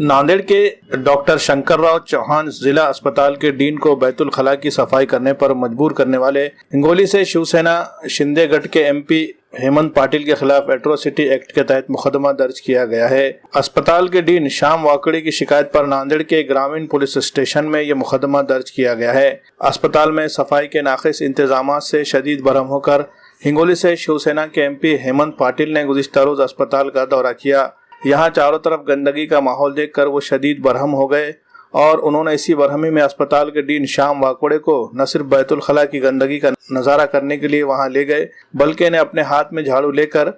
नांदेड़ के डॉक्टर शंकरराव चौहान जिला अस्पताल के डीन को बैतुल खला की सफाई करने पर मजबूर करने वाले हिंगोली से शिवसेना शिंदे गढ़ के एमपी हेमंत पाटिल के खिलाफ एट्रोसिटी एक्ट के तहत मुकदमा दर्ज किया गया है। अस्पताल के डीन श्याम वाकड़े की शिकायत पर नांदेड़ के ग्रामीण पुलिस स्टेशन में यह मुकदमा दर्ज किया गया है। अस्पताल में सफाई के नाक़िस इंतजाम से शदीद बरहम होकर हिंगोली से शिवसेना के एमपी हेमंत पाटिल ने गुज़िश्ता रोज अस्पताल का दौरा किया। यहाँ चारों तरफ गंदगी का माहौल देखकर वो शदीद बरहम हो गए और उन्होंने इसी बरहमी में अस्पताल के डीन श्याम वाकड़े को न सिर्फ बैतुल खला की गंदगी का नज़ारा करने के लिए वहां ले गए, बल्कि इन्हें अपने हाथ में झाड़ू लेकर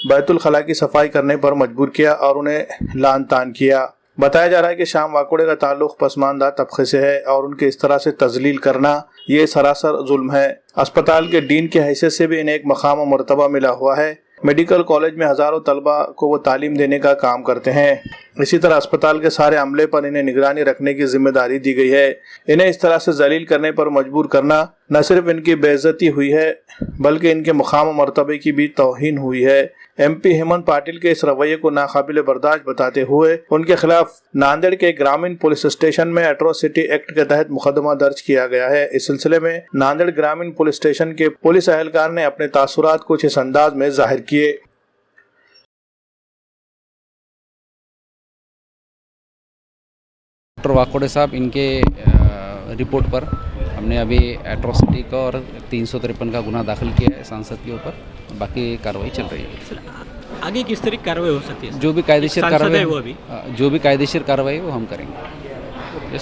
बैतुल खला की सफाई करने पर मजबूर किया और उन्हें लान तान किया। बताया जा रहा है कि श्याम वाकड़े का ताल्लुक पसमानदा तबके से है और उनके इस तरह से तजलील करना ये सरासर जुल्म है। अस्पताल के डीन की हैसियत से भी इन्हें एक मकाम और मर्तबा मिला हुआ है। मेडिकल कॉलेज में हजारों तलबा को वो तालीम देने का काम करते हैं। इसी तरह अस्पताल के सारे अमले पर इन्हें निगरानी रखने की जिम्मेदारी दी गई है। इन्हें इस तरह से जलील करने पर मजबूर करना न सिर्फ इनकी बेइज्जती हुई है बल्कि इनके मकाम और मर्तबे की भी तौहीन हुई है। एमपी हेमंत पाटिल के इस रवैये को नाकाबिले बर्दाश्त बताते हुए उनके खिलाफ नांदेड़ के ग्रामीण पुलिस स्टेशन में एट्रोसिटी एक्ट के तहत मुकदमा दर्ज किया गया है। इस सिलसिले में नांदेड़ ग्रामीण पुलिस स्टेशन के पुलिस एहलकार ने अपने तासुरात कुछ इस अंदाज में जाहिर किए। डॉक्टर वाकोड़े साहब, इनके रिपोर्ट पर हमने अभी एट्रोसिटी का और 353 का गुना दाखिल किया है सांसद के ऊपर। बाकी कार्रवाई चल रही है। आगे किस तरह की कार्रवाई हो सकती है? जो भी कायदेशीर कार्रवाई वो अभी जो भी कायदेशीर कार्रवाई वो हम करेंगे।